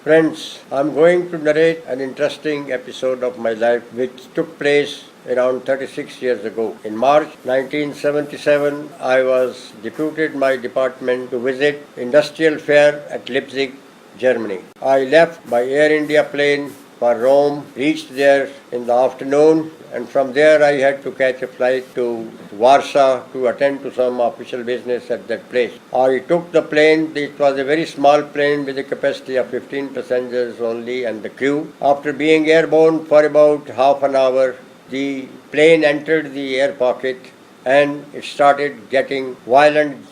Friends, I'm going to narrate an interesting episode of my life which took place around 36 years ago. In March 1977, I was deputed my department to visit industrial fair at Leipzig, Germany. I left by Air India plane for Rome, reached there in the afternoon, and from there I had to catch a flight to Warsaw to attend to some official business at that place. I took the plane. It was a very small plane with a capacity of 15 passengers only and the crew. After being airborne for about half an hour, the plane entered the air pocket and it started getting violent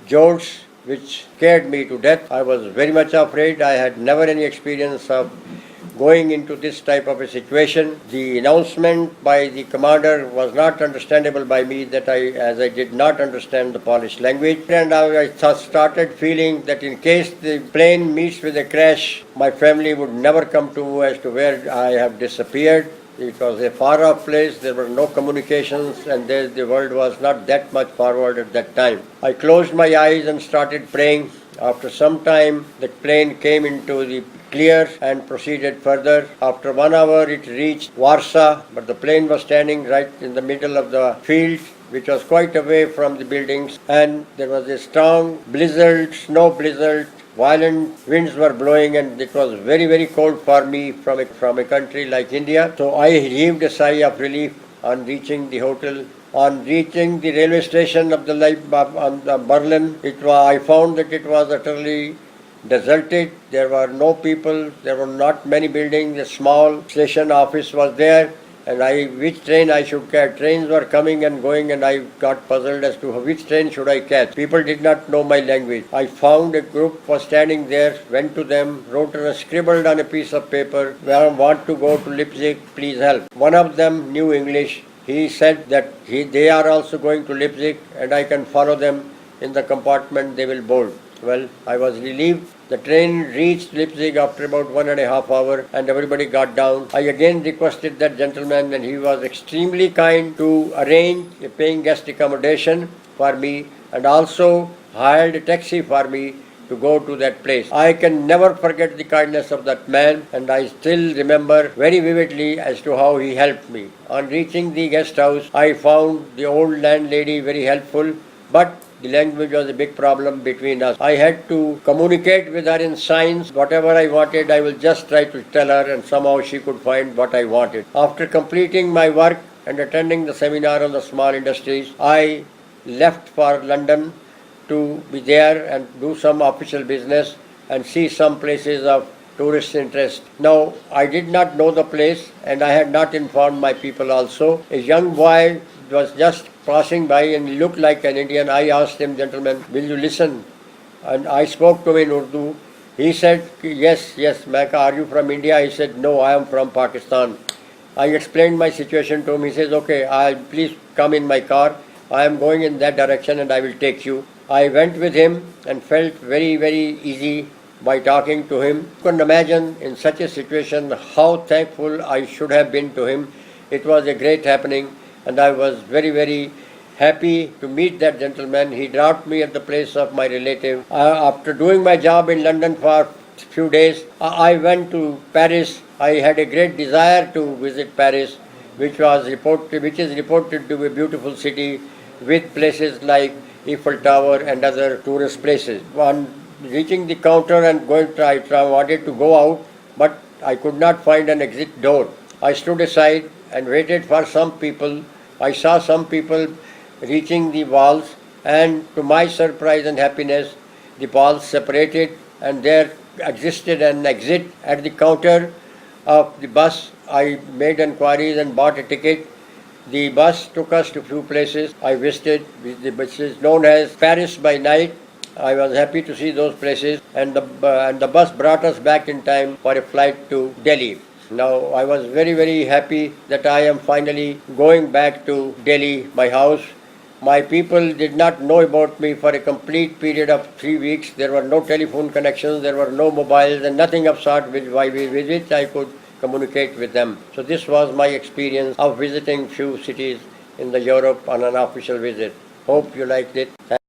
jolts which scared me to death. I was very much afraid. I had never any experience of going into this type of a situation. The announcement by the commander was not understandable by me as I did not understand the Polish language. And I started feeling that in case the plane meets with a crash, my family would never come to as to where I have disappeared. It was a far-off place, there were no communications, and the world was not that much forward at that time. I closed my eyes and started praying. After some time, the plane came into the clear and proceeded further. After 1 hour, it reached Warsaw, but the plane was standing right in the middle of the field, which was quite away from the buildings, and there was a strong blizzard, snow blizzard. Violent winds were blowing and it was very, very cold for me from a country like India. So I heaved a sigh of relief on reaching the hotel. On reaching the railway station of Berlin, I found that it was utterly deserted. There were no people, there were not many buildings. A small station office was there, and which train I should catch. Trains were coming and going, and I got puzzled as to which train should I catch. People did not know my language. I found a group was standing there, went to them, scribbled on a piece of paper, "I want to go to Leipzig, please help." One of them knew English. He said that they are also going to Leipzig and I can follow them in the compartment they will board. Well, I was relieved. The train reached Leipzig after about 1.5 hours and everybody got down. I again requested that gentleman and he was extremely kind to arrange a paying guest accommodation for me and also hired a taxi for me to go to that place. I can never forget the kindness of that man, and I still remember very vividly as to how he helped me. On reaching the guest house, I found the old landlady very helpful, but the language was a big problem between us. I had to communicate with her in signs. Whatever I wanted, I will just try to tell her, and somehow she could find what I wanted. After completing my work and attending the seminar on the small industries, I left for London to be there and do some official business and see some places of tourist interest. Now, I did not know the place and I had not informed my people also. A young boy was just passing by and he looked like an Indian. I asked him, "Gentlemen, will you listen?" And I spoke to him in Urdu. He said, yes, Mecca, are you from India? He said, "No, I am from Pakistan." I explained my situation to him. He says, "Okay, please come in my car. I am going in that direction and I will take you." I went with him and felt very, very easy by talking to him. You can imagine in such a situation how thankful I should have been to him. It was a great happening and I was very, very happy to meet that gentleman. He dropped me at the place of my relative. After doing my job in London for a few days, I went to Paris. I had a great desire to visit Paris, which is reported to be a beautiful city with places like Eiffel Tower and other tourist places. On reaching the counter and I wanted to go out, but I could not find an exit door. I stood aside and waited for some people. I saw some people reaching the walls, and to my surprise and happiness, the walls separated and there existed an exit. At the counter of the bus, I made inquiries and bought a ticket. The bus took us to few places. I visited the places known as Paris by night. I was happy to see those places, and the bus brought us back in time for a flight to Delhi. Now I was very, very happy that I am finally going back to Delhi, my house. My people did not know about me for a complete period of 3 weeks. There were no telephone connections, there were no mobiles and nothing of sort with which I could communicate with them. So this was my experience of visiting few cities in the Europe on an official visit. Hope you liked it.